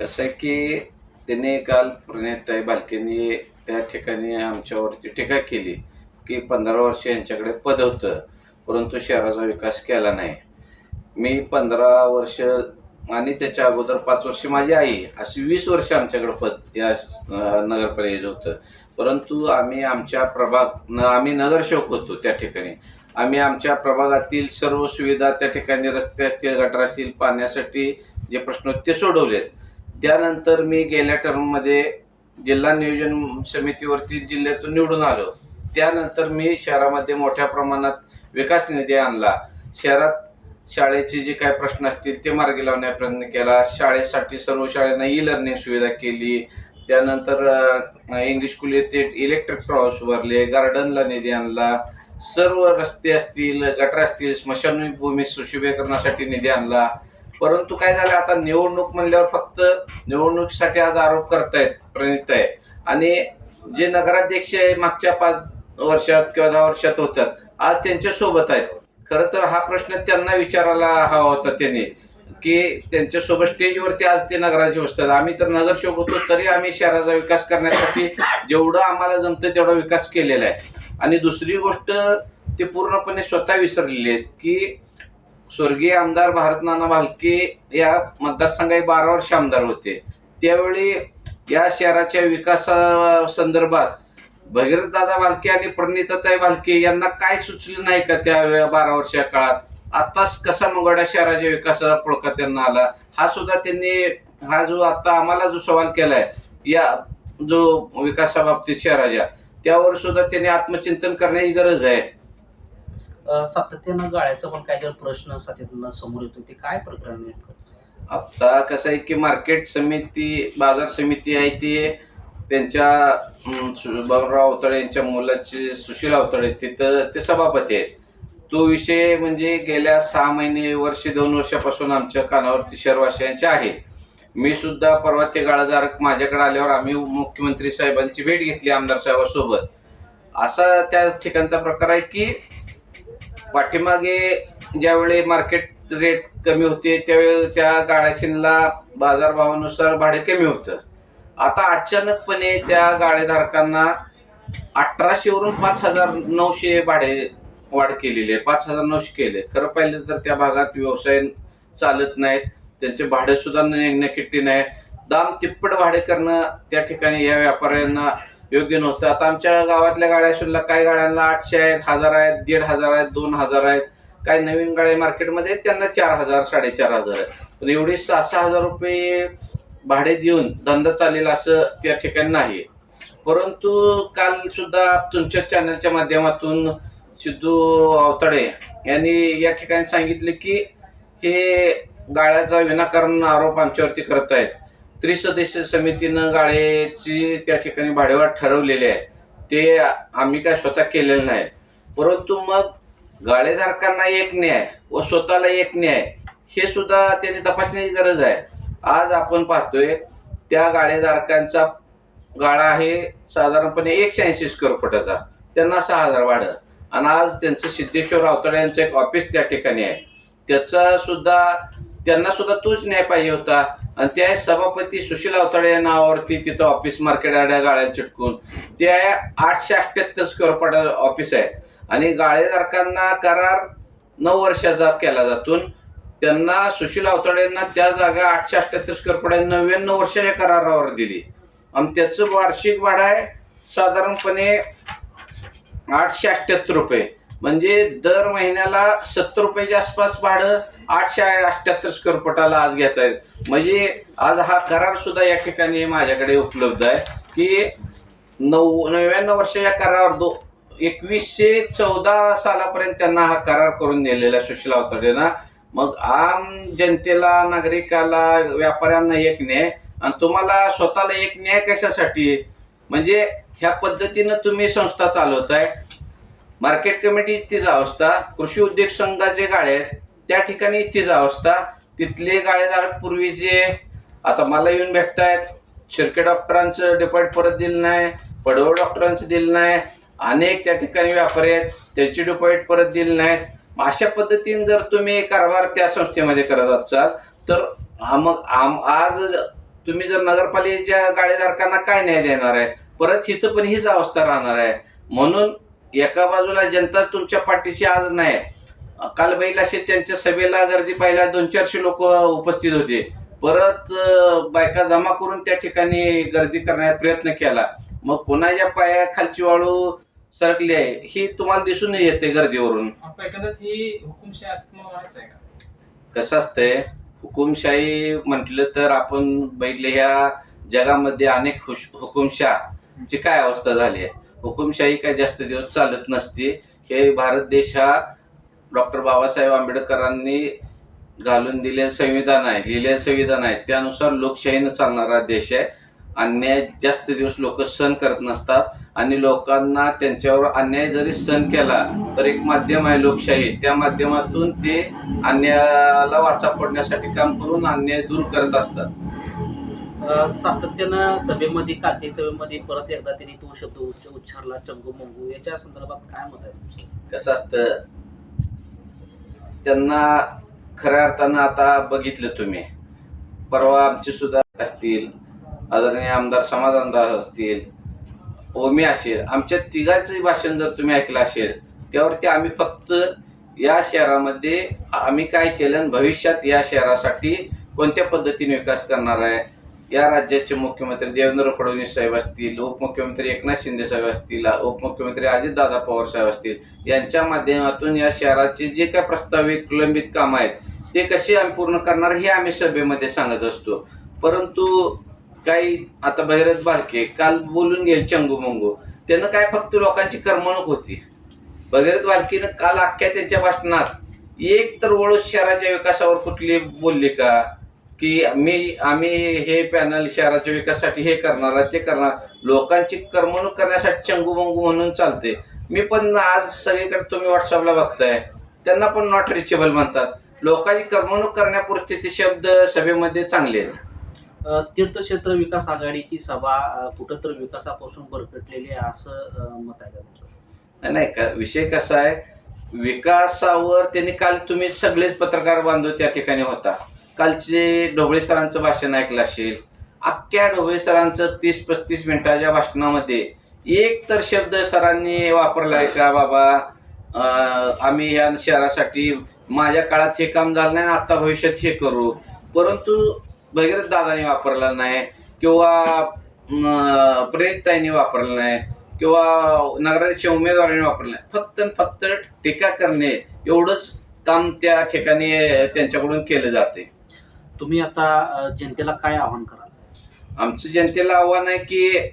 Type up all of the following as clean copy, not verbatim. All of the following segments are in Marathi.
कसं आहे की त्याने काल प्रणिताई बालकेंनी त्या ठिकाणी आमच्यावरती टीका केली की 15 वर्ष यांच्याकडे पद होतं, परंतु शहराचा विकास केला नाही. मी 15 वर्ष आणि त्याच्या अगोदर 5 वर्ष माझी आई, अशी 20 वर्ष आमच्याकडे पद या नगरपालिकेचं होतं. परंतु आम्ही आमच्या आम्ही नगरसेवक होतो त्या ठिकाणी. आम्ही आमच्या प्रभागातील सर्व सुविधा त्या ठिकाणी रस्ते असतील, गटर असतील, पाण्यासाठी जे प्रश्न होते ते सोडवलेत. त्यानंतर मी गेल्या टर्ममध्ये जिल्हा नियोजन समितीवरती जिल्ह्यातून निवडून आलो. त्यानंतर मी शहरामध्ये मोठ्या प्रमाणात विकास निधी आणला. शहरात शाळेचे जे काही प्रश्न असतील ते मार्गी लावण्याचा प्रयत्न केला. शाळेसाठी सर्व शाळांना ई लर्निंग सुविधा केली. त्यानंतर इंग्लिश स्कूल येथे इलेक्ट्रिक प्रवास उभारले, गार्डनला निधी आणला, सर्व रस्ते असतील, गटर असतील, स्मशानभूमी सुशोभीकरणासाठी निधी आणला. परंतु काय झालं, आता निवडणूक म्हणल्यावर फक्त निवडणुकीसाठी आज आरोप करतायत प्रणिताई, आणि जे नगराध्यक्ष मागच्या 5 वर्षात किंवा 10 वर्षात होतात आज त्यांच्या सोबत आहेत. खरं तर हा प्रश्न त्यांना विचारायला हवा होता त्यांनी, की त्यांच्यासोबत स्टेजवरती आज ते नगराचे बसतात. आम्ही तर नगरसेवक होतो तरी आम्ही शहराचा विकास करण्यासाठी जेवढं आम्हाला जमतं तेवढा विकास केलेला आहे. आणि दुसरी गोष्ट, ते पूर्णपणे स्वतः विसरलेले आहेत की स्वर्गीय आमदार भारतनाना भालके या मतदारसंघात 12 वर्ष आमदार होते. त्यावेळी या शहराच्या विकासासंदर्भात भगीरथदादा भालके आणि प्रणिताताई भालके यांना काय सुचलं नाही का त्या 12 वर्षा काळात? आताच कसा मुगाडा शहराच्या विकासाचा पुळका त्यांना आला, हा सुद्धा त्यांनी, हा जो आता आम्हाला जो सवाल केलाय या जो विकासाबाबतीत शहराच्या, त्यावर सुद्धा त्यांनी आत्मचिंतन करण्याची गरज आहे. सातत्यानं गाळ्याचा पण काहीतरी प्रश्न सातत्यानं समोर येतो, ते काय प्रकरण नेमकं? आता कसं आहे की मार्केट समिती, बाजार समिती आहे ती त्यांच्या बाबुराव अवतडे यांच्या मुलाचे सुशील अवतडे तिथं ते सभापती आहेत. तो विषय म्हणजे गेल्या 6 महिने, वर्ष 2 वर्षापासून आमच्या कानावरती शहरवासियांचे आहे. मी सुद्धा परवा ते गाळेधारक माझ्याकडे आल्यावर आम्ही मुख्यमंत्री साहेबांची भेट घेतली आमदार साहेबांसोबत. असा त्या ठिकाणचा प्रकार आहे की पाठीमागे ज्यावेळी मार्केट रेट कमी होते त्यावेळी त्या गाळ्याशीनला बाजारभावानुसार भाडे कमी होतं. आता अचानकपणे त्या गाळेधारकांना 1800 वरून 5900 भाडे वाढ केलेली आहे. 5900 केले. खरं पाहिलं तर त्या भागात व्यवसाय चालत नाहीत, त्यांचे भाडे सुद्धा नक्की नाही. दाम तिप्पट भाडे करणं त्या ठिकाणी या व्यापाऱ्यांना योग्य नव्हतं. आता आमच्या गावातल्या गाड्या शुल्ला काही गाड्यांना 800 आहेत, 1000 आहेत, 1500 आहेत, 2000 आहेत. काही नवीन गाड्या मार्केटमध्ये त्यांना 4000, 4500 आहेत. पण एवढे 6,000 रुपये भाडे देऊन धंदा चालेल असं त्या ठिकाणी नाही. परंतु काल सुद्धा तुमच्या चॅनलच्या माध्यमातून सिद्धू अवतडे यांनी या ठिकाणी सांगितले की हे गाळ्याचा विनाकारण आरोप आमच्यावरती करत आहेत. त्रिसदस्य समितीनं गाळ्याची त्या ठिकाणी भाडेवाढ ठरवलेली आहे, ते आम्ही काय स्वतः केलेलं नाही. परंतु मग गाळेधारकांना एक न्याय व स्वतःला एक न्याय हे सुद्धा त्यांनी तपासण्याची गरज आहे. आज आपण पाहतोय त्या गाळेधारकांचा गाळा आहे साधारणपणे 180 स्क्वेअर फुटाचा, त्यांना 6000 भाडं, आणि आज त्यांचं सिद्धेश्वर अवतडे यांचं एक ऑफिस त्या ठिकाणी आहे, त्याचा सुद्धा त्यांना सुद्धा तोच न्याय पाहिजे होता. आणि त्या सभापती सुशील अवतडे या नावावरती तिथं ऑफिस मार्केट गाळ्याला चिटकून ते 878 स्क्वेअर फुट ऑफिस आहे. आणि गाळेधारकांना करार 9 वर्षाचा केला जातो, त्यांना सुशील अवतडेंना त्या जागा 878 स्क्वेअर फुट 99 वर्षाच्या करारावर दिली, आणि त्याचं वार्षिक भाडं आहे साधारणपणे 878 रुपये. म्हणजे दर महिन्याला 70 रुपयाच्या आसपास भाडं 878 स्क्वेअर फुटाला आज घेत आहेत. म्हणजे आज हा करार सुद्धा या ठिकाणी माझ्याकडे उपलब्ध आहे की 99 वर्षाच्या करारावर 2114 सालापर्यंत त्यांना हा करार करून नेलेला सुशील अवतडेंना. मग आम जनतेला, नागरिकाला, व्यापाऱ्यांना एक न्याय, आणि तुम्हाला स्वतःला एक न्याय कशासाठी? म्हणजे ह्या पद्धतीनं तुम्ही संस्था चालवताय. मार्केट कमिटी तीच अवस्था, कृषी उद्योग संघाचे गाळे आहेत त्या ठिकाणी तीच अवस्था. तिथले गाळेधारक पूर्वीचे आता मला येऊन भेटतायत, शिर्के डॉक्टरांचं डिपॉझिट परत दिलं नाही, पडवळ डॉक्टरांचं दिलं नाही, अनेक त्या ठिकाणी व्यापारी आहेत त्याची डिपॉझिट परत दिली नाहीत. अशा पद्धतीने जर तुम्ही कारभार त्या संस्थेमध्ये करत असाल तर मग आज तुम्ही जर नगरपालिकेच्या गाळेधारकांना काय न्याय देणार आहे? परत इथं पण हीच अवस्था राहणार आहे. म्हणून एका बाजूला जनता तुमच्या पाठीशी आज नाही. काल बैलाशी त्यांच्या सभेला गर्दी पाहिला 200-400 लोक उपस्थित होते. परत बायका जमा करून त्या ठिकाणी गर्दी करण्याचा प्रयत्न केला. मग कोणाच्या पायाखालची वाळू सरकली आहे ही तुम्हाला दिसून येते गर्दीवरून. एकंदरीत ही हुकुमशाही असते म्हणून म्हणायचं आहे का? कसं असतंय, हुकुमशाही म्हटलं तर आपण बघितले ह्या जगामध्ये अनेक हुकुमशाहीची काय अवस्था झाली आहे. हुकुमशाही काय जास्त दिवस चालत नसते. हे भारत देश हा डॉक्टर बाबासाहेब आंबेडकरांनी घालून दिलेलं संविधान आहे, लिहिलेलं संविधान आहे, त्यानुसार लोकशाहीनं चालणारा देश आहे. अन्याय जास्त दिवस लोक सहन करत नसतात आणि लोकांना त्यांच्यावर अन्याय जरी सहन केला तर एक माध्यम आहे लोकशाही, त्या माध्यमातून ते अन्यायाला वाचा फोडण्यासाठी काम करून अन्याय दूर करत असतात. सातत्यानं सभेमध्ये, कालच्या सभेमध्ये परत एकदा त्यांनी तो शब्द उच्चारला, चंगू मंगू. याच्या संदर्भात काय मत आहे तुमचं? कसं असतं, त्यांना खऱ्या अर्थानं आता बघितलं तुम्ही, परवा आमचे सुद्धा असतील, आदरणीय आमदार समाधानदार असतील, ओमी असेल, आमच्या तिघांचंही भाषण जर तुम्ही ऐकलं असेल त्यावरती आम्ही फक्त या शहरामध्ये आम्ही काय केलं आणि भविष्यात या शहरासाठी कोणत्या पद्धतीने विकास करणार आहे, या राज्याचे मुख्यमंत्री देवेंद्र फडणवीस साहेब असतील, उपमुख्यमंत्री एकनाथ शिंदे साहेब असतील, उपमुख्यमंत्री अजितदादा पवार साहेब असतील, यांच्या माध्यमातून या शहराचे जे काय प्रस्तावित प्रलंबित कामं आहेत ते कसे आम्ही पूर्ण करणार हे आम्ही सभेमध्ये सांगत असतो. परंतु काही आता भैरत बारके काल बोलून गेले चंगू मंगू, त्यानं काय फक्त लोकांची करमणूक होती. भगीरथ बालकीनं काल अख्ख्या त्यांच्या भाषणात एक तर वळूस शहराच्या विकासावर कुठली बोलली का, की आम्ही हे पॅनल शहराच्या विकासासाठी हे करणार ते करणार. लोकांची करमणूक करण्यासाठी चंगू मंगू म्हणून चालते. मी पण आज सगळीकडे तुम्ही व्हॉट्सअपला बघताय, त्यांना पण नॉट रिचेबल म्हणतात. लोकांची करमणूक करण्यापुरते ते शब्द सभेमध्ये चांगले आहेत. तीर्थक्षेत्र विकास आघाडीची सभा कुठंतरी विकासापासून भरकटलेली आहे असं मत आहे का तुमचं? नाही का, विषय कसा आहे, विकासावर त्यांनी काल तुम्ही सगळेच पत्रकार बांधव त्या ठिकाणी होता. कालचे ढोबळे सरांचं भाषण ऐकलं असेल. अख्ख्या ढोबळे सरांचं 30-35 मिनिटाच्या भाषणामध्ये एक तर शब्द सरांनी वापरलाय का, बाबा आम्ही या शहरासाठी माझ्या काळात हे काम झालं नाही, आता भविष्यात हे करू. परंतु भगीरथ दादांनी वापरला नाही किंवा प्रेरितताईंनी वापरलं नाही किंवा नगराध्यक्ष उमेदवारांनी वापरलं नाही. फक्त टीका करणे एवढंच काम त्या ठिकाणी त्यांच्याकडून केलं जाते. तुम्ही आता जनतेला काय आवाहन कराल? आमचं जनतेला आव्हान आहे की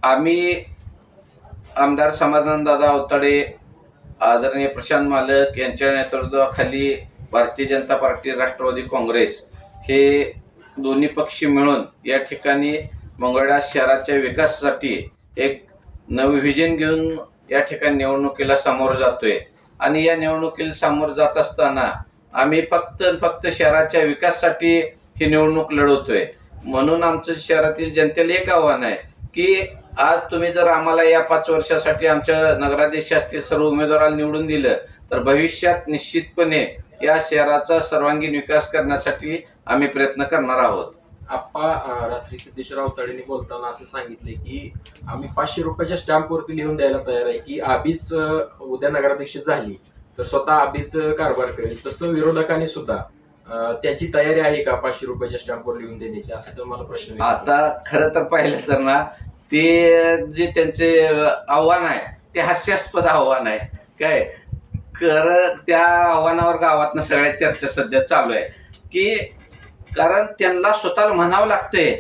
आम्ही आमदार समाधानदादा अवताडे, आदरणीय प्रशांत मालक यांच्या नेतृत्वाखाली भारतीय जनता पार्टी, राष्ट्रवादी काँग्रेस हे दोन्ही पक्ष मिळून या ठिकाणी मंगळवेढा शहराच्या विकासासाठी एक नवी व्हिजन घेऊन या ठिकाणी निवडणुकीला सामोरं जातोय. आणि या निवडणुकीला सामोरं जात असताना आम्ही फक्त शहराच्या विकासासाठी ही निवडणूक लढवतोय. म्हणून आमचं शहरातील जनतेला एक आव्हान आहे की आज तुम्ही जर आम्हाला या 5 वर्षासाठी आमच्या नगराध्यक्ष असतील सर्व उमेदवाराला निवडून दिलं तर भविष्यात निश्चितपणे या शहराचा सर्वांगीण विकास करण्यासाठी आम्ही प्रयत्न करणार आहोत. आप्पा रात्री सिद्धेश्वर अवताडेंनी बोलताना असं सांगितले की आम्ही 500 रुपयाच्या स्टॅम्पवरती लिहून द्यायला तयार आहे की आबीच उद्या नगराध्यक्ष झाली तर स्वतः आबीच कारभार करेल. तसं विरोधकांनी सुद्धा त्याची तयारी आहे का 500 रुपयाच्या स्टॅम्पवर लिहून देण्याची, असं तर मला प्रश्न. आता खरं तर पाहिलं तर ना, ते जे त्यांचे आव्हान आहे ते हास्यास्पद आव्हान आहे. काय खरं त्या आव्हानावर गावातनं सगळ्या चर्चा सध्या चालू आहे की कारण त्यांना स्वतःला म्हणावं लागतंय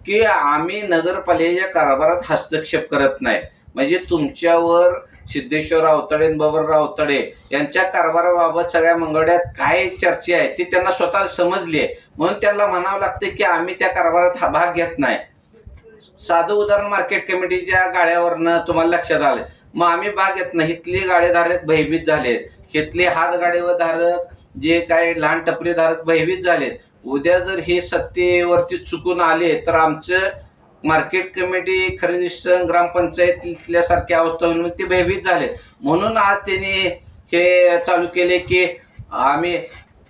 की आम्ही नगरपालिकेच्या कारभारात हस्तक्षेप करत नाही. म्हणजे तुमच्यावर सिद्धेश्वर अवताडे, बबनराव अवताडे यांच्या कारभाराबाबत सगळ्या मंगळवेढ्यात काय चर्चा आहे ती त्यांना स्वतःला समजली आहे. म्हणून त्यांना म्हणावं लागतं की आम्ही त्या कारभारात भाग घेत नाही. साधं उदाहरण, मार्केट कमिटीच्या गाड्यावरनं तुम्हाला लक्षात आलं, मग आम्ही भाग घेत नाही. इथले गाडेधारक भयभीत झालेत, इथले हातगाडीधारक जे काय लहान टपरीधारक भयभीत झालेत. उद्या जर हे सत्तेवरती चुकून आले तर आमचं मार्केट कमिटी, खरेदी संघ, ग्रामपंचायतीतल्यासारख्या अवस्था होईल. ते भयभीत झालेत. म्हणून आज त्यांनी हे चालू केले की आम्ही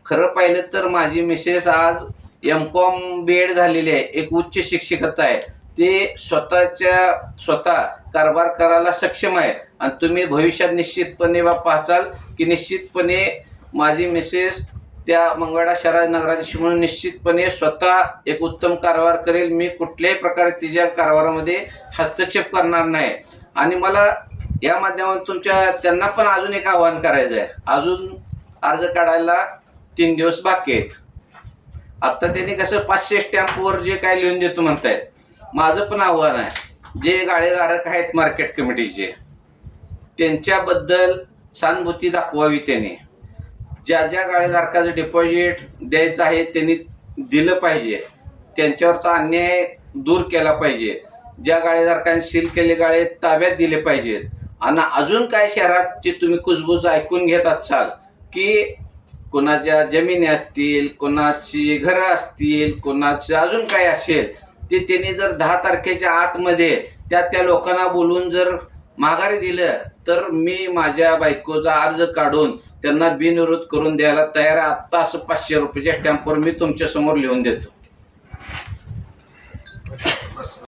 खरं पाहिलं तर माझी मिसेस आज M.Com B.Ed झालेली आहे, एक उच्च शिक्षिकता आहे, ते स्वतः कारभार करायला सक्षम आहे. आणि तुम्ही भविष्यात निश्चितपणे पाहचाल की निश्चितपणे माझी मिसेस त्या मंगळा शहरात नगराध्यक्ष म्हणून निश्चितपणे स्वतः एक उत्तम कारभार करेल. मी कुठल्याही प्रकारे तिच्या कारभारामध्ये हस्तक्षेप करणार नाही. आणि मला या माध्यमातून त्यांना पण अजून एक आवाहन करायचं आहे. अजून अर्ज काढायला 3 दिवस बाकी आहेत. आता त्यांनी कसं 500 स्टॅम्पवर जे काय लिहून देतो म्हणतायत, माझं पण आव्हान आहे, जे गाळेधारक आहेत मार्केट कमिटीचे त्यांच्याबद्दल सहानुभूती दाखवावी. त्यांनी ज्या गाळेधारकाचं डिपॉझिट द्यायचं आहे त्यांनी दिलं पाहिजे, त्यांच्यावरचा अन्याय दूर केला पाहिजे. ज्या गाळेधारकांनी सील केले गाळे ताब्यात दिले पाहिजेत. आणि अजून काय शहराची तुम्ही कुजबूज ऐकून घेत असाल की कोणाच्या जमिनी असतील, कोणाची घरं असतील, कोणाचं अजून काय असेल, ते त्यांनी जर 10 तारखेच्या आतमध्ये त्या लोकांना बोलून जर माघारी दिलं तर मी माझ्या बायकोचा अर्ज काढून त्यांना बिनविरोध करून द्यायला तयार आहे. आत्ता असं 500 रुपयाच्या स्टॅम्पवर मी तुमच्या समोर लिहून देतो.